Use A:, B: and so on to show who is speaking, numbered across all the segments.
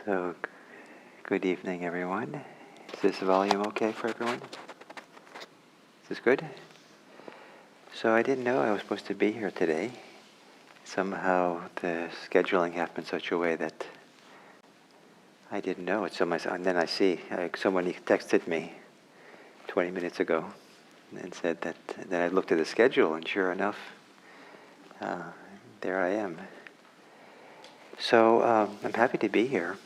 A: So, good evening, everyone. Is this volume okay for everyone? Is this good? So I didn't know I was supposed to be here today. Somehow the scheduling happened such a way that I didn't know it. So and then I see someone texted me 20 minutes ago and said that then I looked at the schedule, and sure enough, there I am. So I'm happy to be here,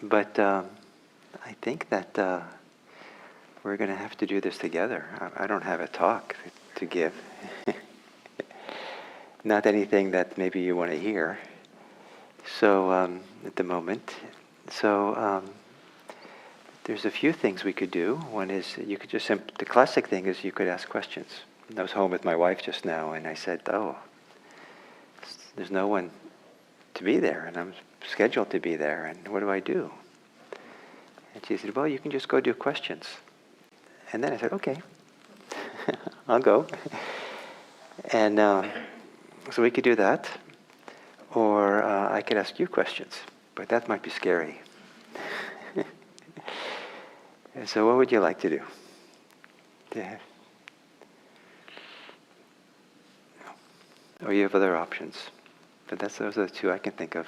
A: but I think that we're going to have to do this together. I don't have a talk to give. Not anything that maybe you want to hear. So at the moment, there's a few things we could do. One is you could just the classic thing is you could ask questions. I was home with my wife just now, and I said, "Oh, there's no one to be there, and I'm scheduled to be there, and what do I do?" And she said, "Well, you can just go do questions." And then I said, "Okay, I'll go." And so we could do that, or I could ask you questions, but that might be scary. So what would you like to do? Yeah. Or you have other options, but those are the two I can think of.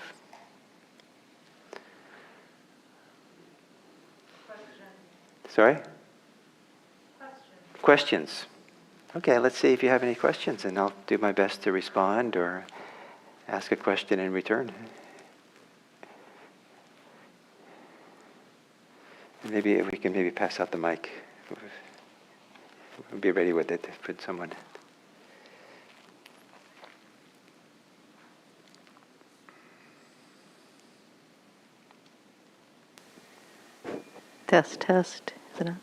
A: Sorry? Questions. Okay, let's see if you have any questions, and I'll do my best to respond or ask a question in return. Maybe we can pass out the mic. We'll be ready with it for someone.
B: Test, is it on?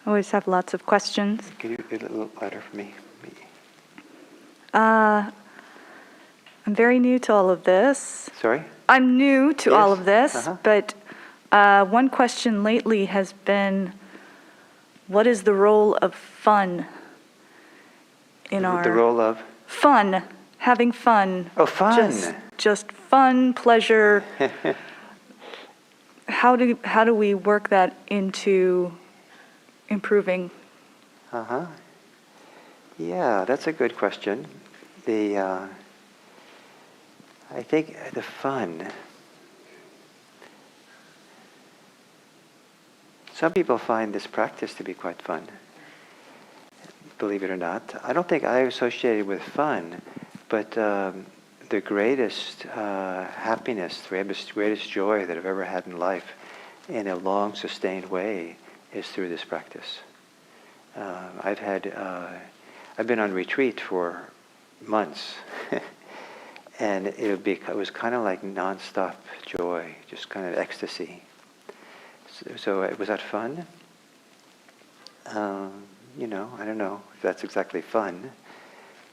B: I always have lots of questions.
A: Can you get a little louder for me?
B: I'm very new to all of this.
A: Sorry?
B: I'm new to all of this,
A: Uh-huh.
B: but one question lately has been, what is the role of fun in our...
A: The role of?
B: Fun, having fun.
A: Oh, fun.
B: Just fun, pleasure. How do we work that into improving?
A: Uh-huh. Yeah, that's a good question. I think the fun. Some people find this practice to be quite fun, believe it or not. I don't think I associate it with fun, but the greatest happiness, the greatest joy that I've ever had in life in a long, sustained way is through this practice. I've been on retreat for months, and it was kind of like nonstop joy, just kind of ecstasy. So was that fun? I don't know if that's exactly fun,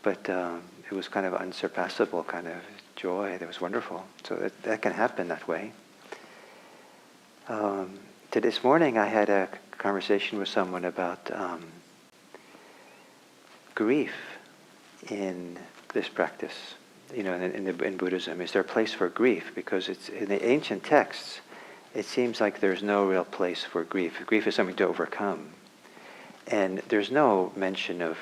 A: but it was kind of unsurpassable kind of joy that was wonderful. So that can happen that way. This morning I had a conversation with someone about grief in this practice. In Buddhism, is there a place for grief? Because it's in the ancient texts, it seems like there's no real place for grief. Grief is something to overcome. And there's no mention of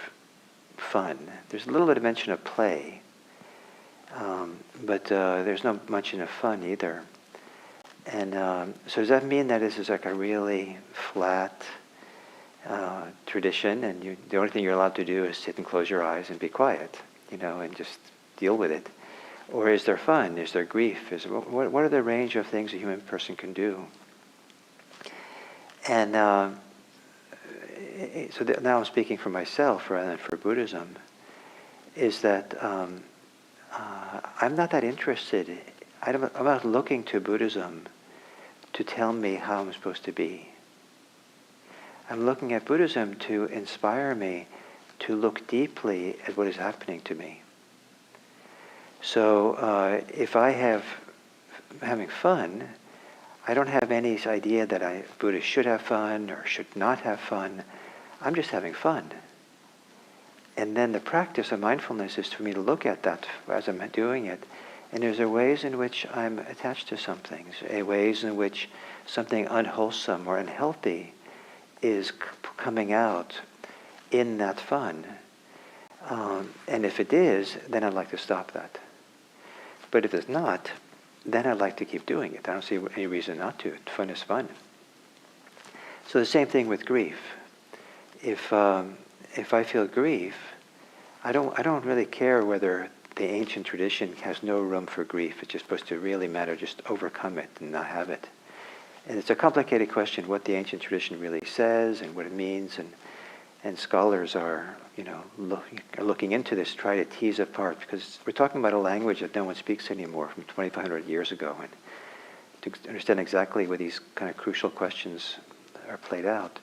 A: fun. There's a little bit of mention of play, but there's no mention of fun either. And so does that mean that this is like a really flat tradition, and the only thing you're allowed to do is sit and close your eyes and be quiet, and just deal with it? Or is there fun? Is there grief? What are the range of things a human person can do? And now I'm speaking for myself rather than for Buddhism, is that I'm not that interested. I'm not looking to Buddhism to tell me how I'm supposed to be. I'm looking at Buddhism to inspire me to look deeply at what is happening to me. So if I have having fun, I don't have any idea that Buddhists should have fun or should not have fun. I'm just having fun. And then the practice of mindfulness is for me to look at that as I'm doing it. And there's ways in which I'm attached to something, ways in which something unwholesome or unhealthy is coming out in that fun. And if it is, then I'd like to stop that. But if it's not, then I'd like to keep doing it. I don't see any reason not to. Fun is fun. So the same thing with grief. If I feel grief, I don't really care whether the ancient tradition has no room for grief. It's just supposed to really matter, just overcome it and not have it. And it's a complicated question what the ancient tradition really says and what it means, and scholars are looking into this, try to tease apart, because we're talking about a language that no one speaks anymore from 2,500 years ago, and to understand exactly where these kind of crucial questions are played out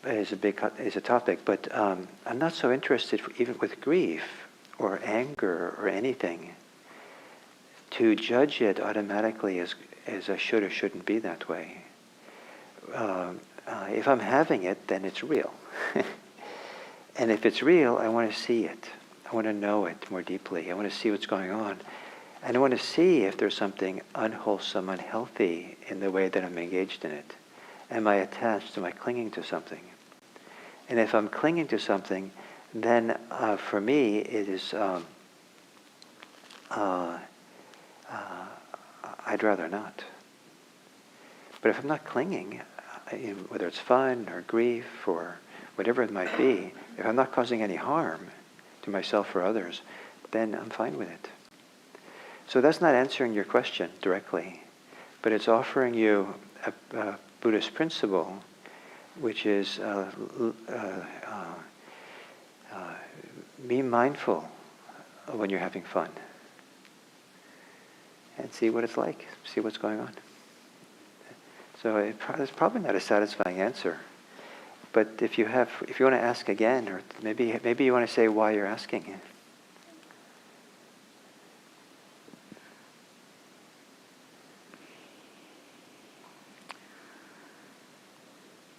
A: is a topic. But I'm not so interested, even with grief or anger or anything, to judge it automatically as I should or shouldn't be that way. If I'm having it, then it's real. And if it's real, I want to see it. I want to know it more deeply. I want to see what's going on. And I want to see if there's something unwholesome, unhealthy in the way that I'm engaged in it. Am I attached? Am I clinging to something? And if I'm clinging to something, then for me it is, I'd rather not. But if I'm not clinging, whether it's fun or grief or whatever it might be, if I'm not causing any harm to myself or others, then I'm fine with it. So that's not answering your question directly, but it's offering you a Buddhist principle, which is be mindful when you're having fun and see what it's like, see what's going on. So it's probably not a satisfying answer, but if you want to ask again, or maybe you want to say why you're asking.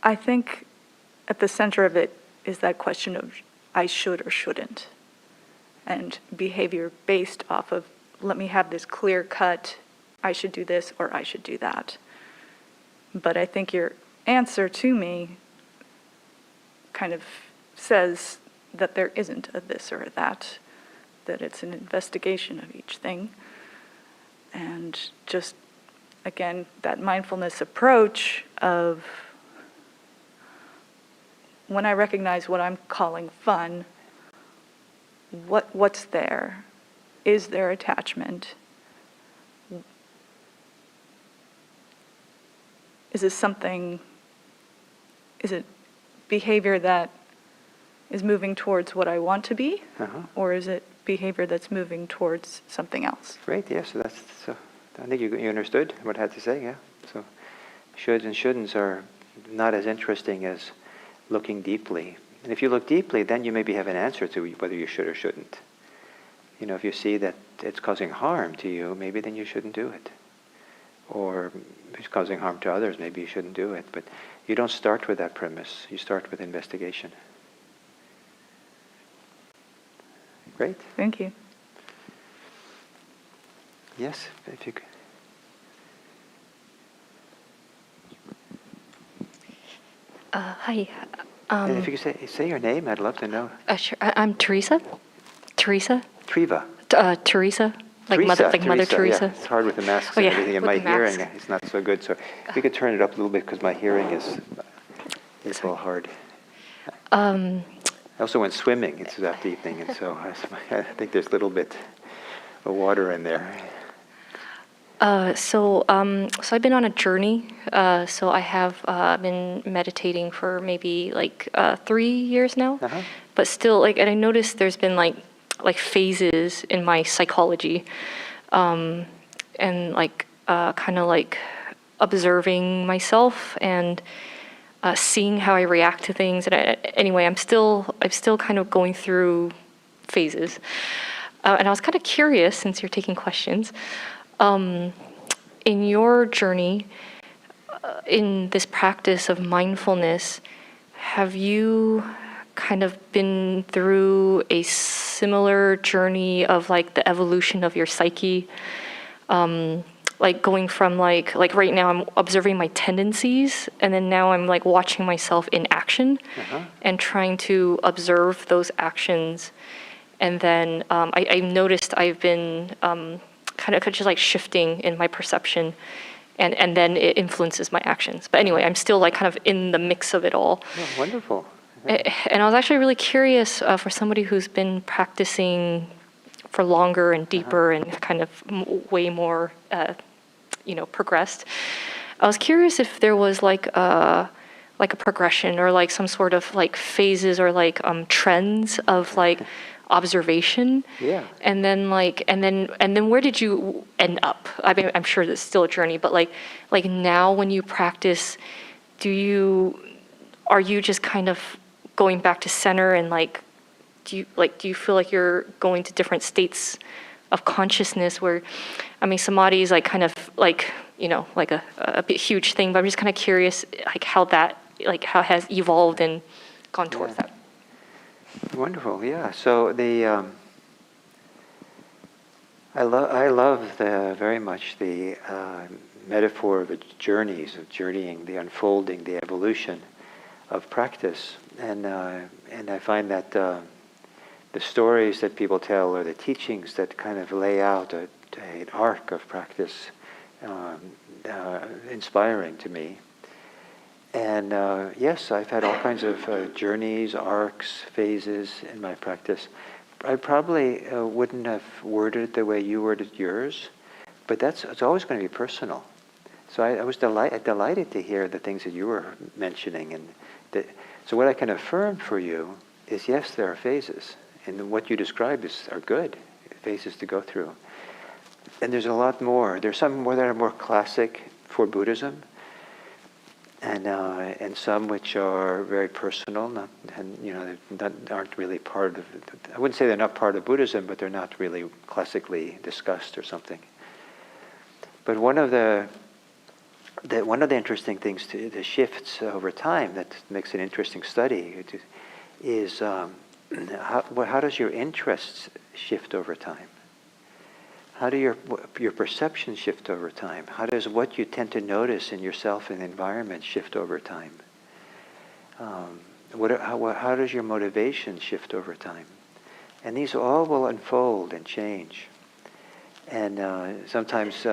B: I think at the center of it is that question of I should or shouldn't, and behavior based off of, let me have this clear cut, I should do this or I should do that. But I think your answer to me kind of says that there isn't a this or a that it's an investigation of each thing. And just, again, that mindfulness approach of when I recognize what I'm calling fun, what's there? Is there attachment? Is it behavior that is moving towards what I want to be? Or is it behavior that's moving towards something else?
A: Great, yeah, so I think you understood what I had to say, yeah. So shoulds and shouldn'ts are not as interesting as looking deeply. And if you look deeply, then you maybe have an answer to whether you should or shouldn't. If you see that it's causing harm to you, maybe then you shouldn't do it. Or if it's causing harm to others, maybe you shouldn't do it. But you don't start with that premise. You start with investigation. Great.
B: Thank you.
A: Yes, if you could.
C: Hi.
A: And if you could say your name, I'd love to know.
C: Sure. I'm Teresa. Teresa.
A: Triva.
C: Teresa. Like Mother Teresa.
A: Yeah. It's hard with the masks and everything, and my hearing is not so good. So if you could turn it up a little bit, because my hearing is a little hard. I also went swimming that evening, and so I think there's a little bit of water in there.
C: So I've been on a journey. So I have been meditating for maybe 3 years now. But still, and I noticed there's been like phases in my psychology, and kind of observing myself and seeing how I react to things. And anyway, I'm still kind of going through phases. And I was kind of curious, since you're taking questions. In your journey, in this practice of mindfulness, have you kind of been through a similar journey of like the evolution of your psyche. Like going from like right now I'm observing my tendencies, and then now I'm like watching myself in action and trying to observe those actions. And then I noticed I've been kind of just like shifting in my perception, and then it influences my actions. But anyway, I'm still like kind of in the mix of it all.
A: Oh, wonderful.
C: And I was actually really curious for somebody who's been practicing for longer and deeper and kind of way more, progressed. I was curious if there was like a progression or like some sort of like phases or like trends of like observation.
A: Yeah.
C: And then where did you end up? I mean, I'm sure it's still a journey, but like now when you practice, are you just kind of going back to center, and do you feel like you're going to different states of consciousness where, I mean, samadhi is like kind of like, like a bit huge thing, but I'm just kind of curious like how has evolved and gone towards that.
A: Wonderful, yeah. So I love very much the metaphor of the journeys, of journeying, the unfolding, the evolution of practice, and I find that the stories that people tell or the teachings that kind of lay out an arc of practice, inspiring to me. And yes, I've had all kinds of journeys, arcs, phases in my practice. I probably wouldn't have worded it the way you worded yours, but it's always going to be personal. So I was delighted to hear the things that you were mentioning, and so what I can affirm for you is yes, there are phases, and what you described are good phases to go through. And there's a lot more. There's some more that are more classic for Buddhism, and some which are very personal, aren't really part of. I wouldn't say they're not part of Buddhism, but they're not really classically discussed or something. But one of the interesting things to the shifts over time that makes an interesting study is how does your interests shift over time? How do your perceptions shift over time? How does what you tend to notice in yourself and the environment shift over time? How does your motivation shift over time? And these all will unfold and change. And sometimes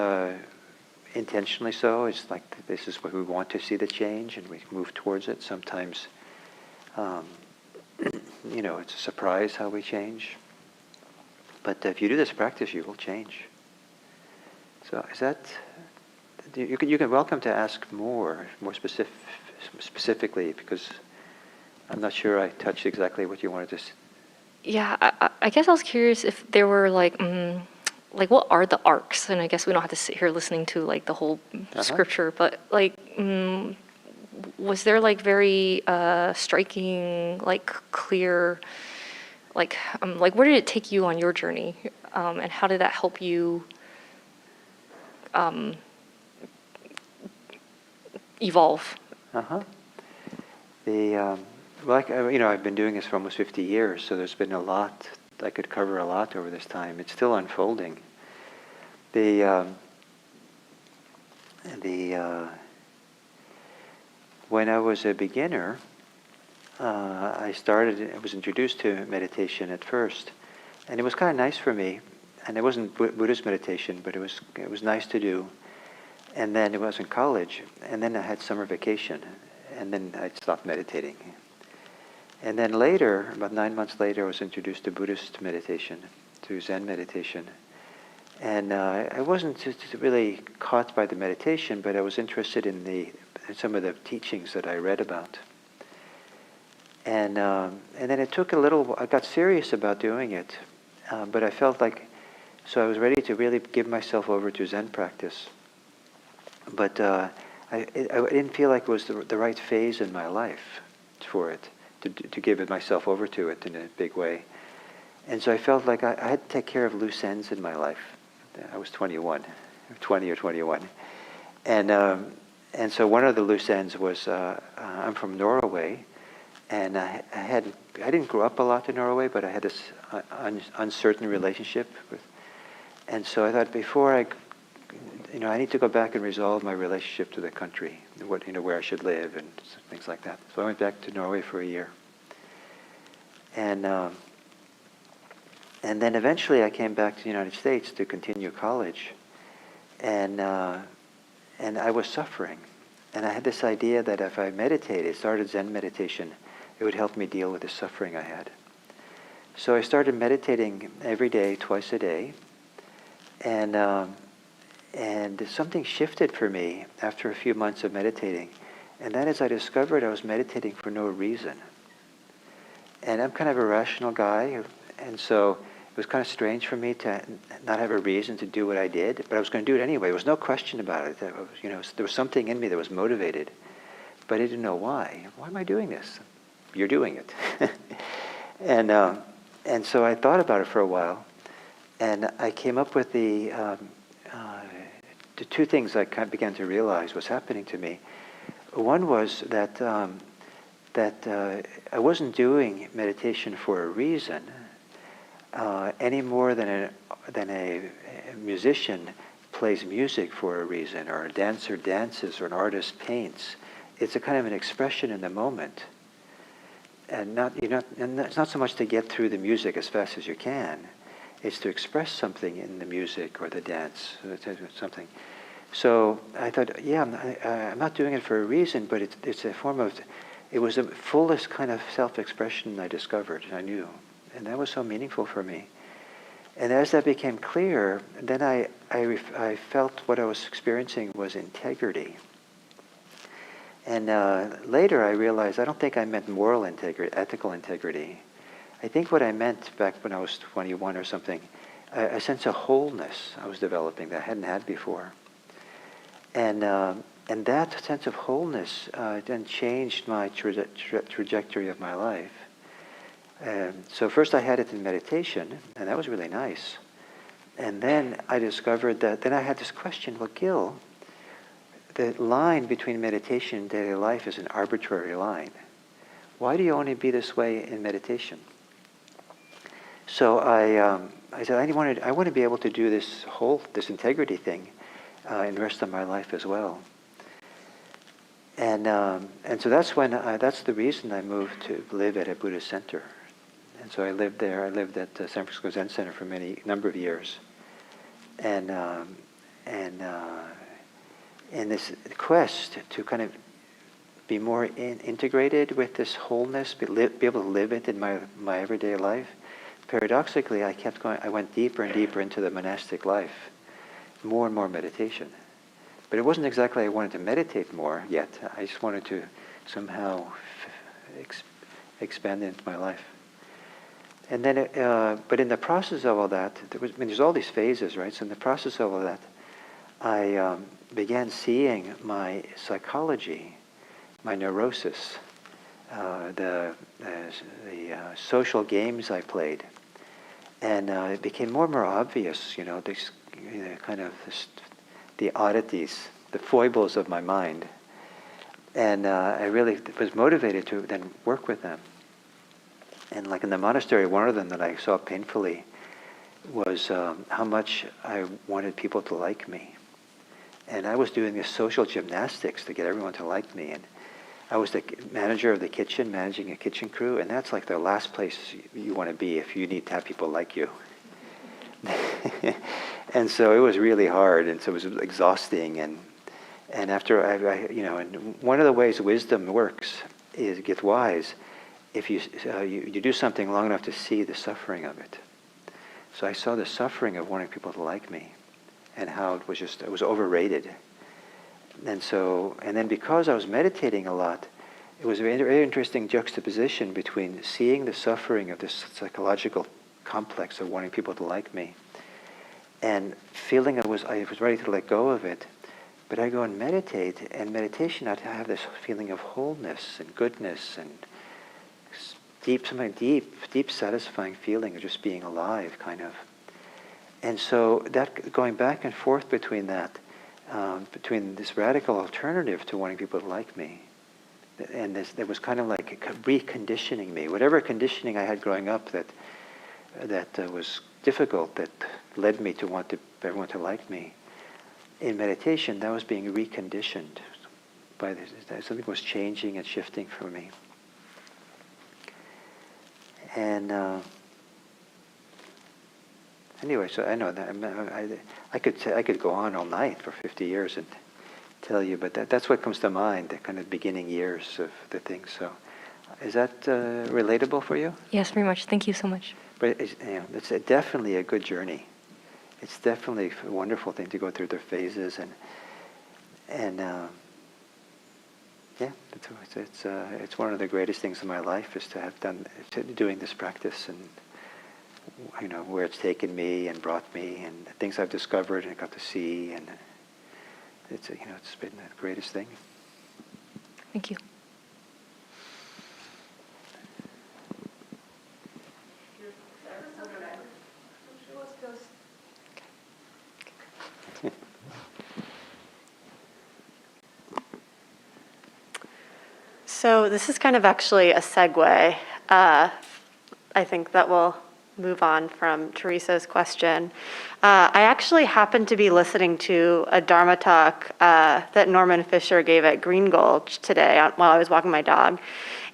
A: intentionally so. It's like this is what we want to see the change, and we move towards it. Sometimes, it's a surprise how we change. But if you do this practice, you will change. So is that? You can welcome to ask more specifically, because I'm not sure I touched exactly what you wanted to.
C: Yeah, I guess I was curious if there were like what are the arcs? And I guess we don't have to sit here listening to like the whole scripture, but like, was there like very striking, like clear, like where did it take you on your journey, and how did that help you evolve?
A: I've been doing this for almost 50 years, so there's been a lot. I could cover a lot over this time. It's still unfolding. When I was a beginner, I was introduced to meditation at first, and it was kind of nice for me. And it wasn't Buddhist meditation, but it was nice to do. And then it was in college, and then I had summer vacation, and then I stopped meditating. And then later, about 9 months later, I was introduced to Buddhist meditation, to Zen meditation. And I wasn't really caught by the meditation, but I was interested in some of the teachings that I read about. And then it took I got serious about doing it, but I felt so I was ready to really give myself over to Zen practice. But I didn't feel like it was the right phase in my life for it, to give myself over to it in a big way. And so I felt like I had to take care of loose ends in my life. I was 20 or 21. And so one of the loose ends was, I'm from Norway, And I didn't grow up a lot in Norway, but I had this uncertain relationship with, and so I thought before I need to go back and resolve my relationship to the country, where I should live and things like that. So I went back to Norway for a year. And then eventually I came back to the United States to continue college. And I was suffering. And I had this idea that if I meditated, started Zen meditation, it would help me deal with the suffering I had. So I started meditating every day, twice a day. And something shifted for me after a few months of meditating. And that is I discovered I was meditating for no reason. And I'm kind of a rational guy, and so it was kind of strange for me to not have a reason to do what I did, but I was going to do it anyway. There was no question about it. There was something in me that was motivated, but I didn't know why. Why am I doing this? You're doing it. And so I thought about it for a while, and I came up with the two things I kind of began to realize was happening to me. One was that I wasn't doing meditation for a reason any more than a musician plays music for a reason, or a dancer dances, or an artist paints. It's a kind of an expression in the moment, and it's not so much to get through the music as fast as you can. It's to express something in the music or the dance, something. So I thought, I'm not doing it for a reason, but it's a form of. It was the fullest kind of self-expression I discovered, I knew. And that was so meaningful for me. And as that became clear, then I felt what I was experiencing was integrity. And later I realized I don't think I meant moral integrity, ethical integrity. I think what I meant back when I was 21 or something, a sense of wholeness I was developing that I hadn't had before. And that sense of wholeness then changed my trajectory of my life. So first I had it in meditation, and that was really nice. And then I discovered that, then I had this question, well, Gil, the line between meditation and daily life is an arbitrary line. Why do you only be this way in meditation? So I said, I want to be able to do this integrity thing in the rest of my life as well. And so that's the reason I moved to live at a Buddhist center. And so I lived there. I lived at the San Francisco Zen Center for number of years. And in this quest to kind of be more integrated with this wholeness, be able to live it in my everyday life, paradoxically, I kept going. I went deeper and deeper into the monastic life, more and more meditation. But it wasn't exactly I wanted to meditate more yet. I just wanted to somehow expand into my life. And then, but in the process of all that, there's all these phases, right? So in the process of all that, I began seeing my psychology, my neurosis, the social games I played, and it became more and more obvious. The oddities, the foibles of my mind. And I really was motivated to then work with them. And like in the monastery, one of them that I saw painfully was how much I wanted people to like me. And I was doing this social gymnastics to get everyone to like me. And I was the manager of the kitchen, managing a kitchen crew, and that's like the last place you want to be if you need to have people like you. And so it was really hard, and so it was exhausting. And after and one of the ways wisdom works is get wise. If you do something long enough to see the suffering of it. So I saw the suffering of wanting people to like me, and how it was overrated. And then because I was meditating a lot, it was a very interesting juxtaposition between seeing the suffering of this psychological complex of wanting people to like me, and feeling I was ready to let go of it. But I go and meditate, and meditation I have this feeling of wholeness and goodness and deep satisfying feeling of just being alive, kind of. And so that going back and forth between that, between this radical alternative to wanting people to like me, and there was kind of like reconditioning me. Whatever conditioning I had growing up that was difficult, that led me to want everyone to like me. In meditation, that was being reconditioned by this. Something was changing and shifting for me. And anyway, so I know that I could go on all night for 50 years and tell you, but that's what comes to mind, the kind of beginning years of the thing. So, is that relatable for you?
C: Yes, very much. Thank you so much.
A: But it's definitely a good journey. It's definitely a wonderful thing to go through the phases and yeah, it's one of the greatest things in my life is to have doing this practice, and where it's taken me and brought me, and the things I've discovered and got to see, and it's been the greatest thing.
C: Thank you.
D: So this is kind of actually a segue. I think that will move on from Teresa's question. I actually happened to be listening to a Dharma talk that Norman Fisher gave at Green Gulch today while I was walking my dog.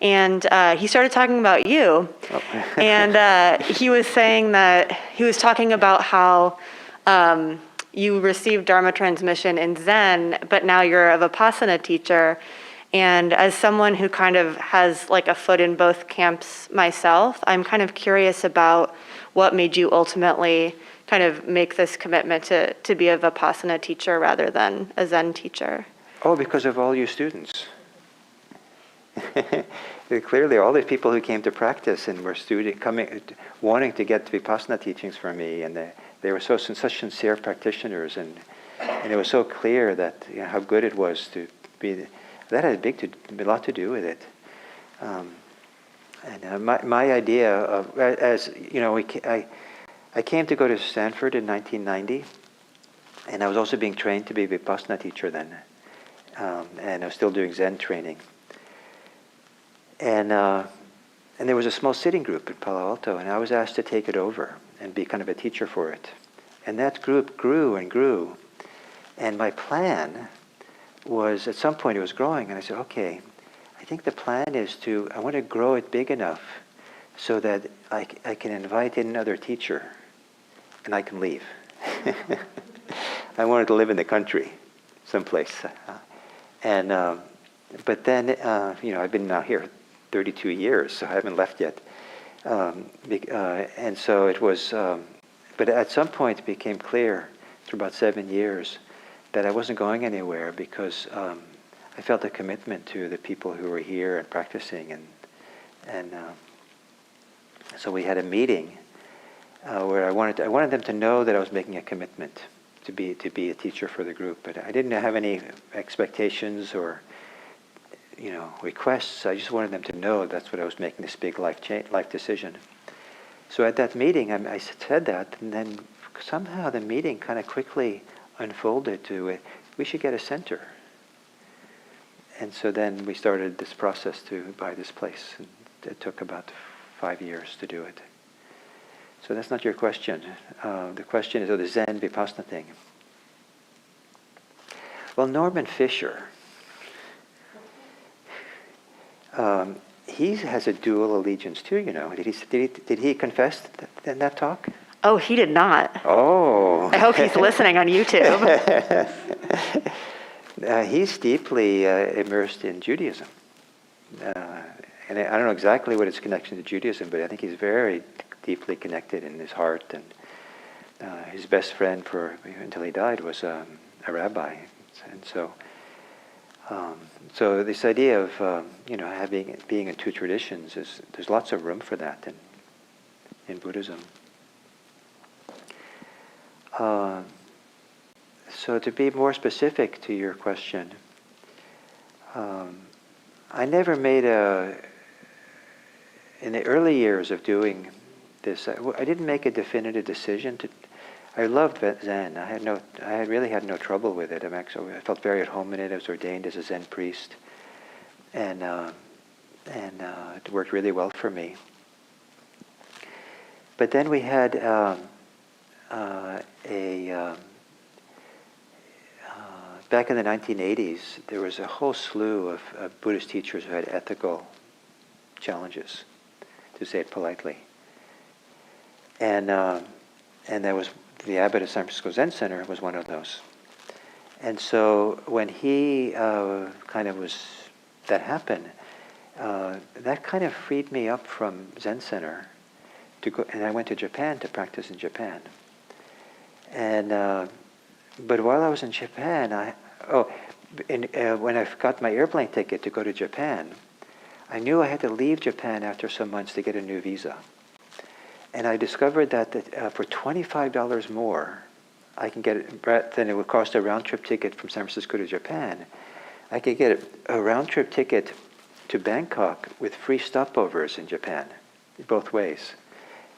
D: And he started talking about you. Oh. And he was saying that he was talking about how you received Dharma transmission in Zen, but now you're a Vipassana teacher. And as someone who kind of has like a foot in both camps myself, I'm kind of curious about what made you ultimately kind of make this commitment to be a Vipassana teacher rather than a Zen teacher.
A: Oh, because of all you students. Clearly, all these people who came to practice and were wanting to get Vipassana teachings from me, and they were such sincere practitioners, and it was so clear that how good it was to be. That had a lot to do with it. My idea of, as you know, I came to go to Stanford in 1990, and I was also being trained to be a Vipassana teacher then, and I was still doing Zen training. And there was a small sitting group in Palo Alto, and I was asked to take it over and be kind of a teacher for it. And that group grew and grew, and my plan was, at some point it was growing, and I said, okay, I think the plan is I want to grow it big enough so that I can invite in another teacher and I can leave. I wanted to live in the country, someplace. But then, I've been now here 32 years, so I haven't left yet. And so it was, but at some point it became clear, through about 7 years, that I wasn't going anywhere because I felt a commitment to the people who were here and practicing, and so we had a meeting where I wanted them to know that I was making a commitment to be a teacher for the group, but I didn't have any expectations or requests. I just wanted them to know that's what I was making, this big life decision. So at that meeting, I said that, and then somehow the meeting kind of quickly unfolded to we should get a center. And so then we started this process to buy this place, and it took about 5 years to do it. So that's not your question. The question is the Zen Vipassana thing. Well, Norman Fisher, he has a dual allegiance too, Did he confess in that talk?
D: Oh, he did not.
A: Oh.
D: I hope he's listening on YouTube.
A: He's deeply immersed in Judaism. And I don't know exactly what his connection to Judaism, but I think he's very deeply connected in his heart. And his best friend until he died was a rabbi. And so this idea of being in two traditions there's lots of room for that in Buddhism. So to be more specific to your question, I never made in the early years of doing this, I didn't make a definitive decision I loved Zen. I really had no trouble with it. I felt very at home in it. I was ordained as a Zen priest. it worked really well for me. But then we had back in the 1980s, there was a whole slew of Buddhist teachers who had ethical challenges, to say it politely. And there was the abbot of San Francisco Zen Center was one of those. And so when he that happened, that kind of freed me up from Zen Center to go, and I went to Japan to practice in Japan. And but while I was in Japan, when I got my airplane ticket to go to Japan, I knew I had to leave Japan after some months to get a new visa. And I discovered that for $25 more, I can get it, rather than it would cost a round-trip ticket from San Francisco to Japan, I could get a round-trip ticket to Bangkok with free stopovers in Japan, both ways.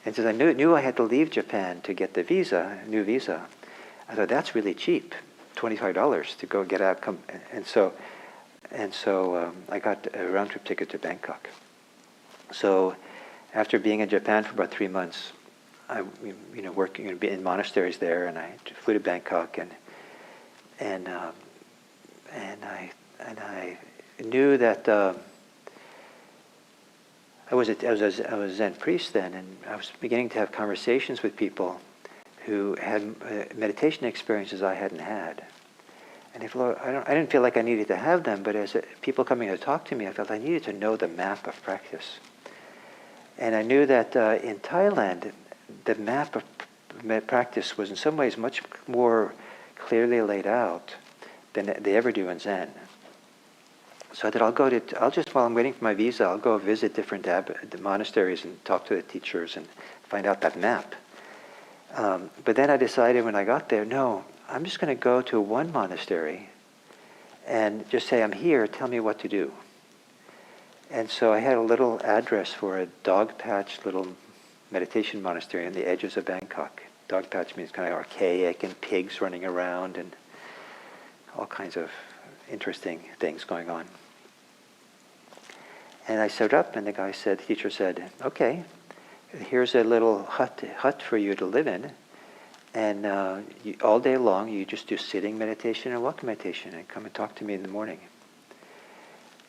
A: And since I knew I had to leave Japan to get the visa, new visa, I thought that's really cheap, $25 to go get out. And so I got a round-trip ticket to Bangkok. So after being in Japan for about 3 months, I working in monasteries there, and I flew to Bangkok, and I knew that I was a Zen priest then, and I was beginning to have conversations with people who had meditation experiences I hadn't had. And I didn't feel like I needed to have them, but as people coming to talk to me, I felt I needed to know the map of practice. And I knew that in Thailand, the map of practice was in some ways much more clearly laid out than they ever do in Zen. So I thought I'll just, while I'm waiting for my visa, I'll go visit different the monasteries and talk to the teachers and find out that map. But then I decided when I got there, no, I'm just going to go to one monastery and just say, I'm here, tell me what to do. And so I had a little address for a dog patch little meditation monastery on the edges of Bangkok. Dog patch means kind of archaic and pigs running around and all kinds of interesting things going on. And I showed up, and the teacher said, okay, here's a little hut for you to live in, and all day long you just do sitting meditation and walking meditation, and come and talk to me in the morning.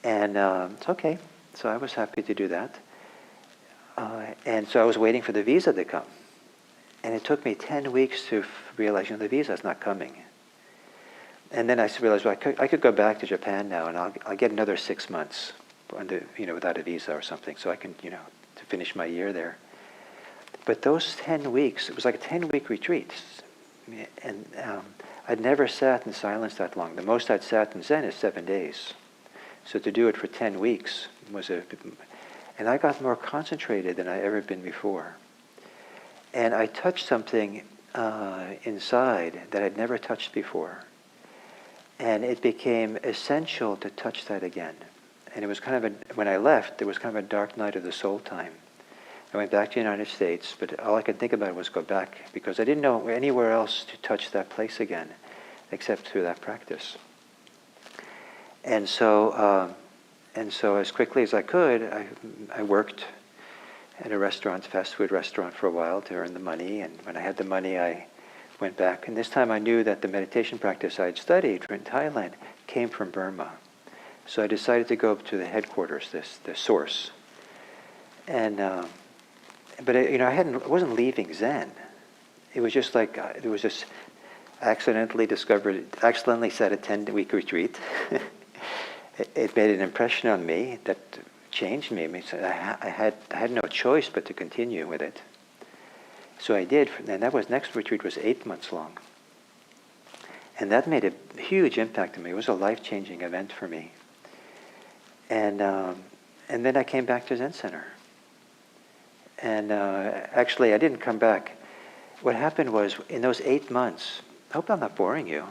A: And it's okay. So I was happy to do that. And so I was waiting for the visa to come. And it took me 10 weeks to realize, the visa's not coming. And then I realized, well, I could go back to Japan now, and I'll get another 6 months, without a visa or something, so I can, to finish my year there. But those 10 weeks, it was like a 10-week retreat. And I'd never sat in silence that long. The most I'd sat in Zen is 7 days. So to do it for 10 weeks and I got more concentrated than I ever been before. And I touched something inside that I'd never touched before. And it became essential to touch that again. And it was when I left, there was kind of a dark night of the soul time. I went back to the United States, but all I could think about was go back, because I didn't know anywhere else to touch that place again, except through that practice. And so as quickly as I could, I worked at a fast food restaurant for a while to earn the money. And when I had the money, I went back. And this time I knew that the meditation practice I had studied in Thailand came from Burma. So I decided to go up to the headquarters, the source. And but I wasn't leaving Zen. It was just like accidentally set a 10-week retreat. It made an impression on me that changed me. I had no choice but to continue with it. So I did, and next retreat was 8 months long. And that made a huge impact on me. It was a life-changing event for me. And then I came back to Zen Center. And actually, I didn't come back. What happened was, in those 8 months, I hope I'm not boring you.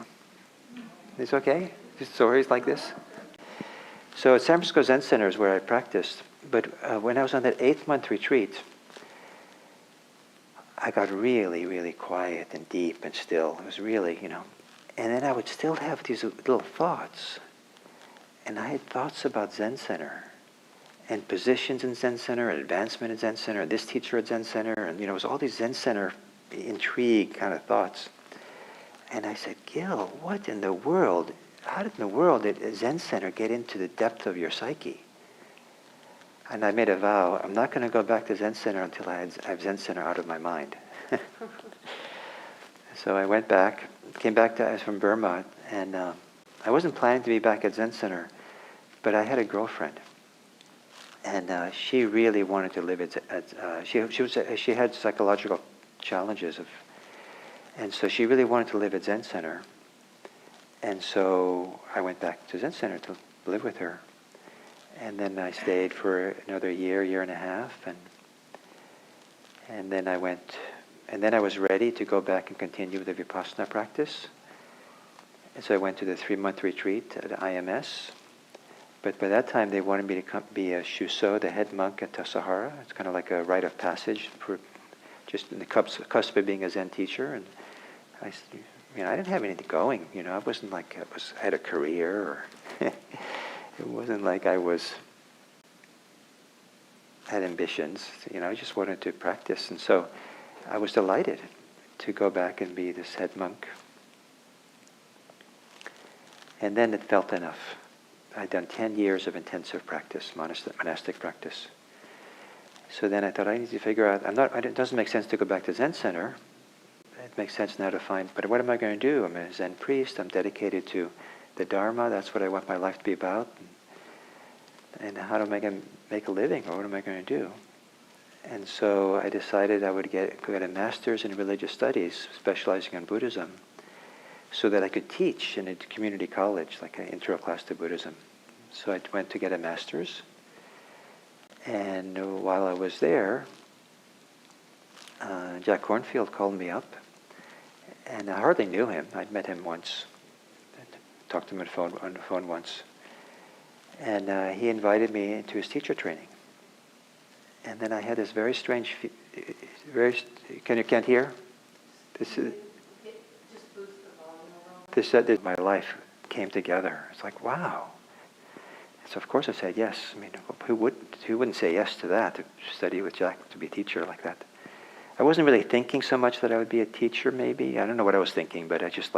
A: Is it okay? Just stories like this? So at San Francisco Zen Center is where I practiced. But when I was on that 8-month retreat, I got really, really quiet and deep and still. It was really, and then I would still have these little thoughts. And I had thoughts about Zen Center and positions in Zen Center and advancement in Zen Center and this teacher at Zen Center. And, it was all these Zen Center intrigue kind of thoughts. And I said, Gil, what in the world, how did in the world did a Zen Center get into the depth of your psyche? And I made a vow, I'm not going to go back to Zen Center until I have Zen Center out of my mind. So I went back, came back I was from Burma, and I wasn't planning to be back at Zen Center, but I had a girlfriend. And she really wanted to live she had psychological challenges, and so she really wanted to live at Zen Center. And so I went back to Zen Center to live with her. And then I stayed for another year and a half, and then I was ready to go back and continue with the Vipassana practice. And so I went to the 3-month retreat at IMS. But by that time, they wanted me to be a Shuso, the head monk at Tassajara. It's kind of like a rite of passage for just in the cusp of being a Zen teacher. And I didn't have anything going. I wasn't like I had a career, or it wasn't like I had ambitions. I just wanted to practice. And so I was delighted to go back and be this head monk. And then it felt enough. I'd done 10 years of intensive practice, monastic practice. So then I thought, I need to figure out, it doesn't make sense to go back to Zen Center. It makes sense now to find, but what am I going to do? I'm a Zen priest. I'm dedicated to the Dharma. That's what I want my life to be about. And how am I going to make a living, or what am I going to do? And so I decided I would get a master's in religious studies, specializing in Buddhism, so that I could teach in a community college, like an intro class to Buddhism. So I went to get a master's. And while I was there, Jack Kornfield called me up. And I hardly knew him. I'd met him once. I talked to him on the phone once. And he invited me into his teacher training. And then I had this very strange, can't hear? This is, this said that my life came together. It's like, wow. So of course I said yes. I mean, who wouldn't say yes to that, to study with Jack, to be a teacher like that? I wasn't really thinking so much that I would be a teacher, maybe. I don't know what I was thinking, but I just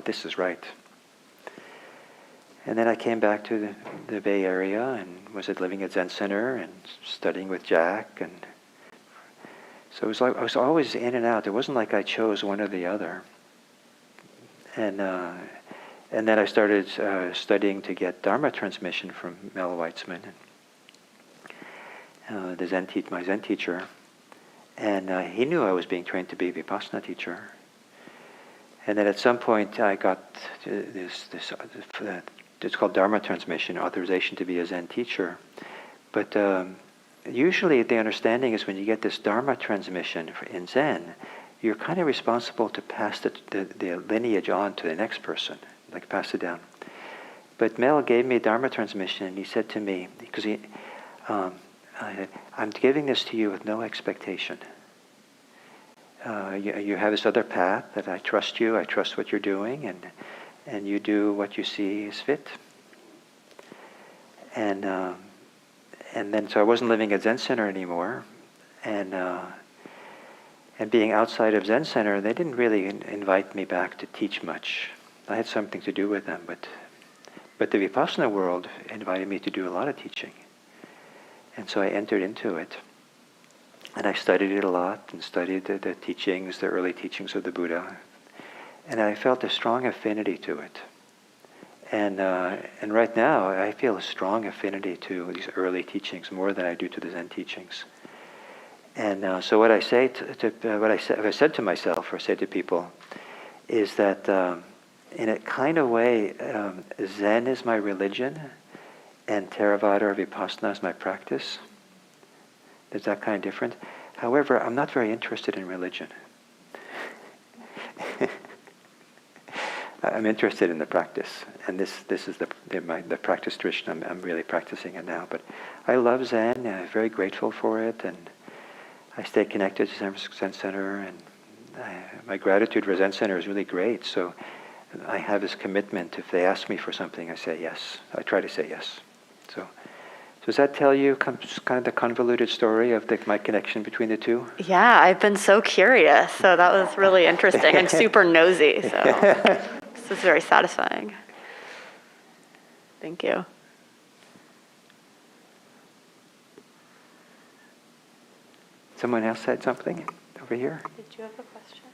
A: this is right. And then I came back to the Bay Area and was living at Zen Center and studying with Jack. And so it was like I was always in and out. It wasn't like I chose one or the other. And then I started studying to get Dharma transmission from Mel Weitzman, my Zen teacher. And he knew I was being trained to be a Vipassana teacher. And then at some point I got this it's called Dharma transmission, authorization to be a Zen teacher. But usually the understanding is when you get this Dharma transmission in Zen, you're kind of responsible to pass the lineage on to the next person, like pass it down. But Mel gave me Dharma transmission, and he said to me, because I'm giving this to you with no expectation. You have this other path that I trust you, I trust what you're doing, and you do what you see is fit. And then so I wasn't living at Zen Center anymore, and being outside of Zen Center, they didn't really invite me back to teach much. I had something to do with them, but the Vipassana world invited me to do a lot of teaching. And so I entered into it. And I studied it a lot and studied the teachings, the early teachings of the Buddha. And I felt a strong affinity to it. And right now, I feel a strong affinity to these early teachings more than I do to the Zen teachings. And so what I say what I said to myself or say to people is that in a kind of way, Zen is my religion and Theravada or Vipassana is my practice. There's that kind of difference. However, I'm not very interested in religion. I'm interested in the practice, and this is the practice tradition. I'm really practicing it now. But I love Zen. I'm very grateful for it, and I stay connected to San Francisco Zen Center, and my gratitude for Zen Center is really great. So I have this commitment. If they ask me for something, I say yes. I try to say yes. So does that tell you kind of the convoluted story of my connection between the two?
D: Yeah, I've been so curious. So that was really interesting and super nosy. So this is very satisfying. Thank you.
A: Someone else said something over here?
D: Did you have a question?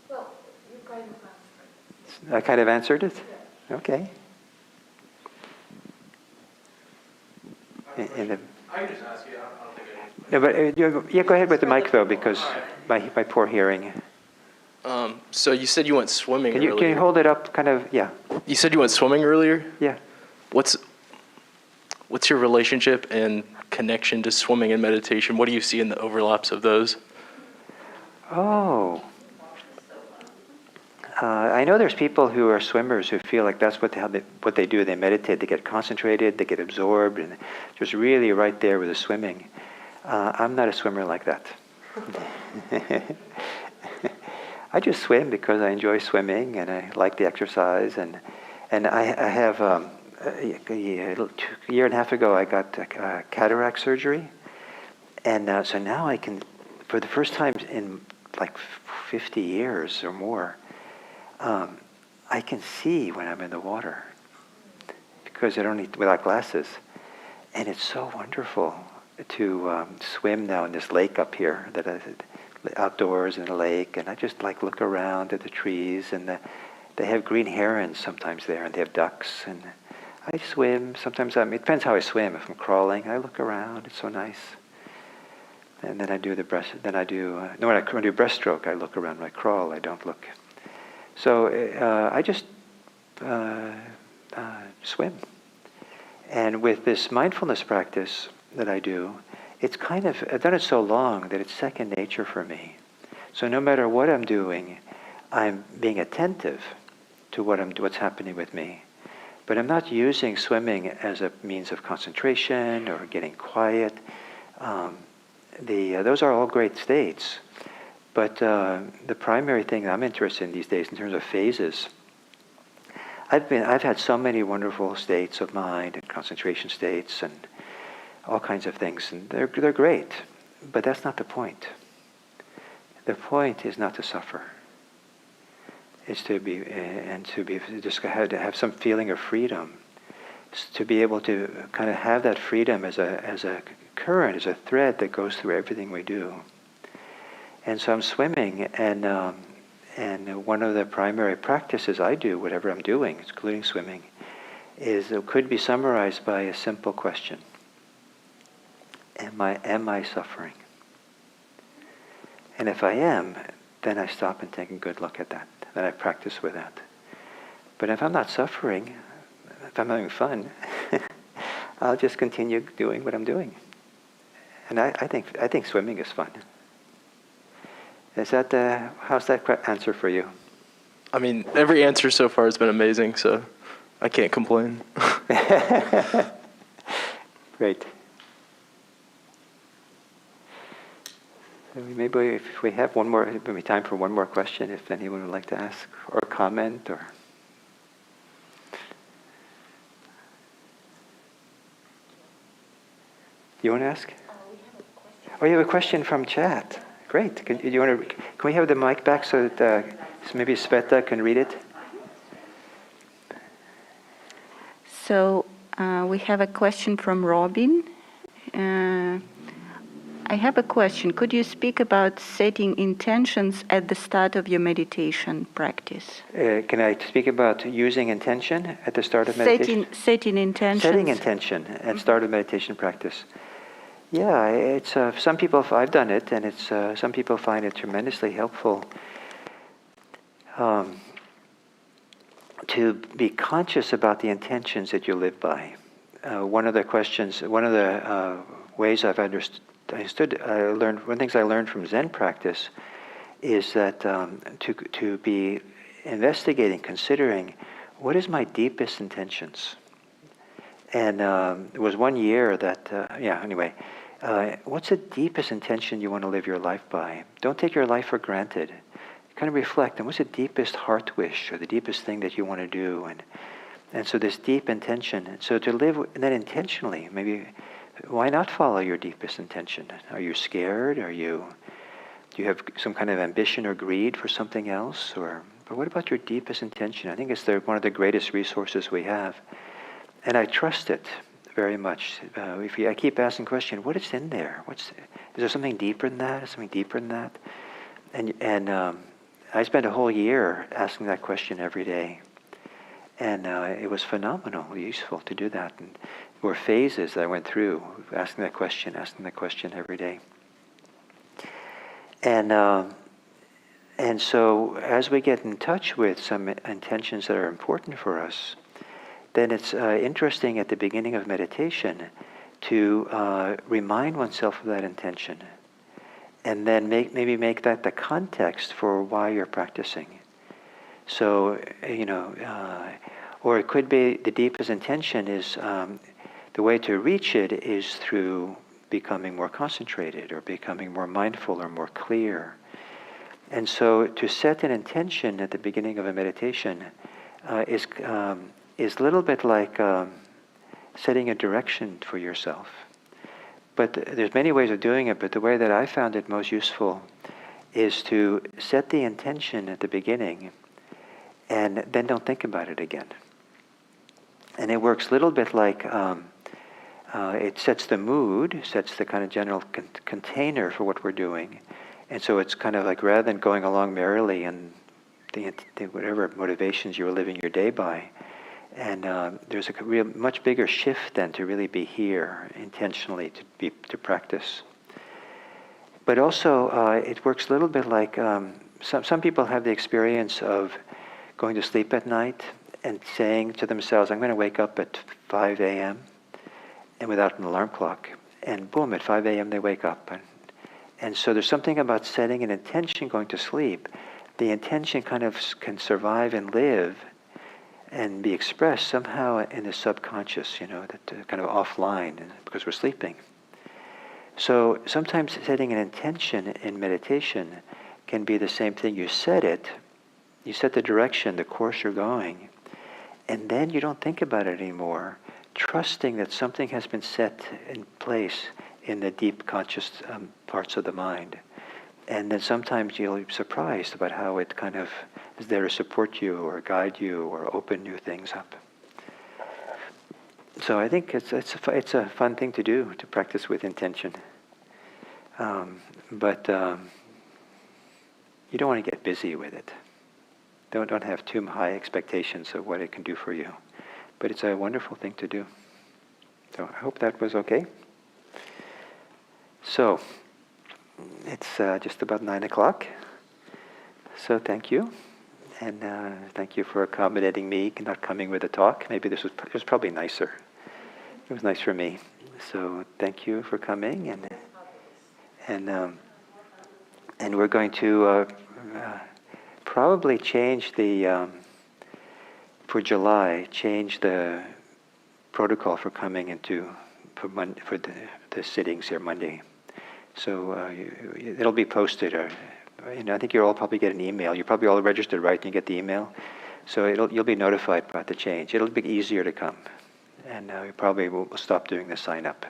B: Well, you kind of answered.
A: I kind of answered it? Yeah. Okay.
E: I can just ask you. I don't think I.
A: No, but yeah, go ahead with the mic though, because my poor hearing.
E: So you said you went swimming earlier.
A: Can you hold it up? Kind of, yeah.
E: You said you went swimming earlier.
A: Yeah.
E: What's your relationship and connection to swimming and meditation? What do you see in the overlaps of those?
A: Oh. I know there's people who are swimmers who feel like that's what they do. They meditate, they get concentrated, they get absorbed, and just really right there with the swimming. I'm not a swimmer like that. I just swim because I enjoy swimming and I like the exercise. And I have, a year and a half ago, I got cataract surgery. And so now I can, for the first time in like 50 years or more, I can see when I'm in the water because I don't need without glasses, and it's so wonderful to swim now in this lake up here that outdoors in a lake, and I just like look around at the trees, and they have green herons sometimes there, and they have ducks, and I swim. Sometimes it depends how I swim. If I'm crawling, I look around. It's so nice. And then I do the breast. Then I do when I do breaststroke, I look around. When I crawl, I don't look. So I just swim. And with this mindfulness practice that I do, it's kind of, I've done it so long that it's second nature for me. So no matter what I'm doing, I'm being attentive to what's happening with me. But I'm not using swimming as a means of concentration or getting quiet. Those are all great states. But the primary thing I'm interested in these days in terms of phases, I've had so many wonderful states of mind and concentration states and all kinds of things, and they're great. But that's not the point. The point is not to suffer. It's to have some feeling of freedom. It's to be able to kind of have that freedom as a current, as a thread that goes through everything we do. And so I'm swimming, and one of the primary practices I do, whatever I'm doing, including swimming, it could be summarized by a simple question. Am I suffering? And if I am, then I stop and take a good look at that. Then I practice with that. But if I'm not suffering, if I'm having fun, I'll just continue doing what I'm doing. And I think swimming is fun. How's that answer for you?
E: I mean, every answer so far has been amazing, so I can't complain.
A: Great. So maybe if we have maybe time for one more question, if anyone would like to ask or comment or. You want to ask? Oh, you have a question from chat. Great. Can we have the mic back so that maybe Sveta can read it?
F: So we have a question from Robin. I have a question. Could you speak about setting intentions at the start of your meditation practice?
A: Can I speak about using intention at the start of meditation?
F: Setting intentions.
A: Setting intention at the start of meditation practice. Yeah, it's some people. I've done it, and it's some people find it tremendously helpful to be conscious about the intentions that you live by. One of the ways I've understood, one of the things I learned from Zen practice is that to be investigating, considering what is my deepest intentions. And it was 1 year that, anyway, what's the deepest intention you want to live your life by? Don't take your life for granted. kind of reflect on what's the deepest heart wish or the deepest thing that you want to do, and so this deep intention. And so to live that intentionally, maybe why not follow your deepest intention? Are you scared? Do you have some kind of ambition or greed for something else? But what about your deepest intention? I think it's one of the greatest resources we have. And I trust it very much. I keep asking the question, what is in there? Is there something deeper than that? Is something deeper than that? And I spent a whole year asking that question every day. And it was phenomenally useful to do that. And there were phases that I went through, asking that question every day. And so as we get in touch with some intentions that are important for us, then it's interesting at the beginning of meditation to remind oneself of that intention, and then maybe make that the context for why you're practicing. So, or it could be the deepest intention is, the way to reach it is through becoming more concentrated or becoming more mindful or more clear. And so to set an intention at the beginning of a meditation is a little bit like setting a direction for yourself. But there's many ways of doing it, but the way that I found it most useful is to set the intention at the beginning and then don't think about it again. And it works a little bit like it sets the mood, sets the kind of general container for what we're doing. And so it's kind of like, rather than going along merrily and the whatever motivations you were living your day by, and there's a much bigger shift then to really be here intentionally to practice. But also it works a little bit like some people have the experience of going to sleep at night and saying to themselves, I'm going to wake up at 5 a.m. and without an alarm clock, and boom, at 5 a.m. they wake up. And so there's something about setting an intention going to sleep. The intention kind of can survive and live and be expressed somehow in the subconscious, that kind of offline because we're sleeping. So sometimes setting an intention in meditation can be the same thing. You set the direction, the course you're going, and then you don't think about it anymore, trusting that something has been set in place in the deep conscious parts of the mind. And then sometimes you'll be surprised about how it kind of is there to support you or guide you or open new things up. So I think it's a fun thing to do, to practice with intention. But you don't want to get busy with it. Don't have too high expectations of what it can do for you. But it's a wonderful thing to do. So I hope that was okay. So it's just about 9 o'clock. So thank you. And thank you for accommodating me, not coming with a talk. Maybe it was probably nicer. It was nice for me. So thank you for coming. And we're going to probably change for July, change the protocol for coming for the sittings here Monday. So it'll be posted, I think you'll all probably get an email. You're probably all registered, right? You get the email, so you'll be notified about the change. It'll be easier to come, and we probably will stop doing the sign up.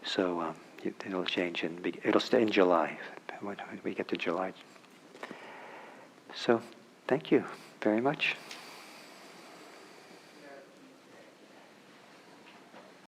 A: So it'll change it'll stay in July when we get to July. So thank you very much.